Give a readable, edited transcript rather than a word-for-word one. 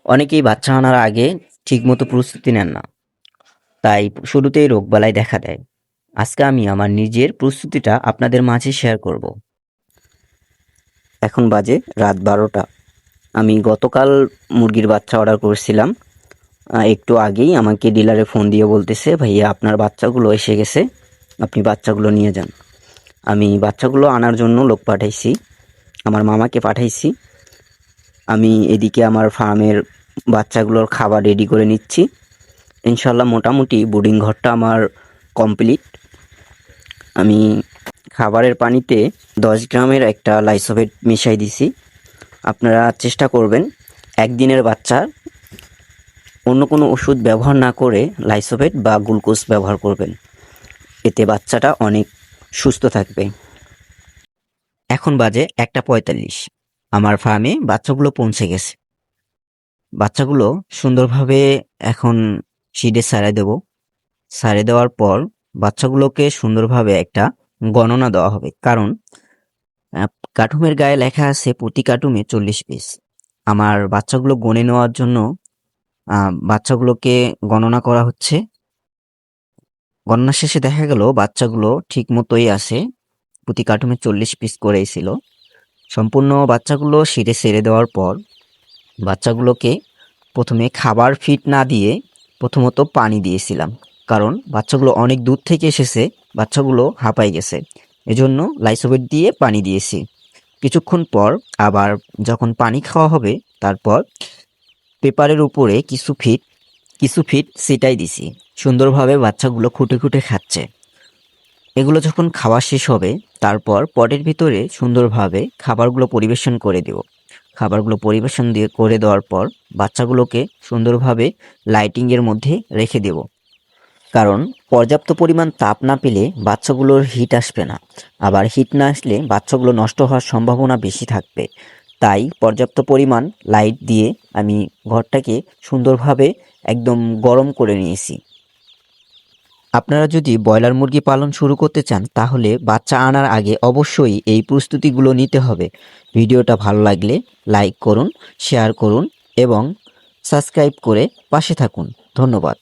অনেকেই বাচ্চা আনার আগে ঠিকমতো প্রস্তুতি নেন না, তাই শুরুতেই রোগবালাই দেখা দেয়। আজকে আমি আমার নিজের প্রস্তুতিটা আপনাদের মাঝে শেয়ার করব। এখন বাজে রাত 12টা। আমি গতকাল মুরগির বাচ্চা অর্ডার করেছিলাম। একটু আগেই আমাকে ডিলারে ফোন দিয়ে বলতেছে, ভাইয়া আপনার বাচ্চাগুলো এসে গেছে, আপনি বাচ্চাগুলো নিয়ে যান। আমি বাচ্চাগুলো আনার জন্য লোক পাঠাইছি, আমার মামাকে পাঠাইছি। আমি এদিকে আমার ফার্মের বাচ্চাগুলোর খাবার রেডি করে নিচ্ছি। ইনশাল্লাহ মোটামুটি ব্রুডিং ঘরটা আমার কমপ্লিট। আমি খাবারের পানিতে 10 গ্রামের একটা লাইসোভেট মিশাই দিছি। আপনারা চেষ্টা করবেন একদিনের বাচ্চা অন্য কোনো ওষুধ ব্যবহার না করে লাইসোভেট বা গ্লুকোজ ব্যবহার করবেন, এতে বাচ্চাটা অনেক সুস্থ থাকবে। এখন বাজে 1:45। আমার ফার্মে বাচ্চাগুলো পৌঁছে গেছে। বাচ্চাগুলো সুন্দরভাবে এখন শিডে ছাড়াই দেব। ছাড়ে দেওয়ার পর বাচ্চাগুলোকে সুন্দরভাবে একটা গণনা দেওয়া হবে, কারণ কার্টুনের গায়ে লেখা আছে প্রতি কার্টুনে 40 পিস। আমার বাচ্চাগুলো গণে নেওয়ার জন্য বাচ্চাগুলোকে গণনা করা হচ্ছে। গণনা শেষে দেখা গেল বাচ্চাগুলো ঠিক মতোই আছে, প্রতি কার্টুনে 40 পিস করেই ছিল। সম্পূর্ণ বাচ্চাগুলো শিরে ছেড়ে দেওয়ার পর বাচ্চাগুলোকে প্রথমে খাবার ফিড না দিয়ে প্রথমত পানি দিয়েছিলাম, কারণ বাচ্চাগুলো অনেক দূর থেকে এসেছে, বাচ্চাগুলো হাঁপাই গেছে, এজন্য লাইসোভেট দিয়ে পানি দিয়েছি। কিছুক্ষণ পর আবার যখন পানি খাওয়া হবে, তারপর পেপারের উপরে কিছু ফিড সেটাই দিছি। সুন্দরভাবে বাচ্চাগুলো খুঁটে খুঁটে খাচ্ছে। এগুলো যখন খাওয়া শেষ হবে, তারপর পটের ভিতরে সুন্দরভাবে খাবারগুলো পরিবেশন করে দেব। খাবারগুলো পরিবেশন করে দেওয়ার পর বাচ্চাগুলোকে সুন্দরভাবে লাইটিংয়ের মধ্যে রেখে দেব, কারণ পর্যাপ্ত পরিমাণ তাপ না পেলে বাচ্চাগুলোর হিট আসবে না, আবার হিট না আসলে বাচ্চাগুলো নষ্ট হওয়ার সম্ভাবনা বেশি থাকবে। তাই পর্যাপ্ত পরিমাণ লাইট দিয়ে আমি ঘরটাকে সুন্দরভাবে একদম গরম করে নিয়েছি। আপনারা যদি ব্রয়লার মুরগি পালন শুরু করতে চান, তাহলে বাচ্চা আনার আগে অবশ্যই এই প্রস্তুতিগুলো নিতে হবে। ভিডিওটা ভালো লাগলে লাইক করুন, শেয়ার করুন এবং সাবস্ক্রাইব করে পাশে থাকুন। ধন্যবাদ।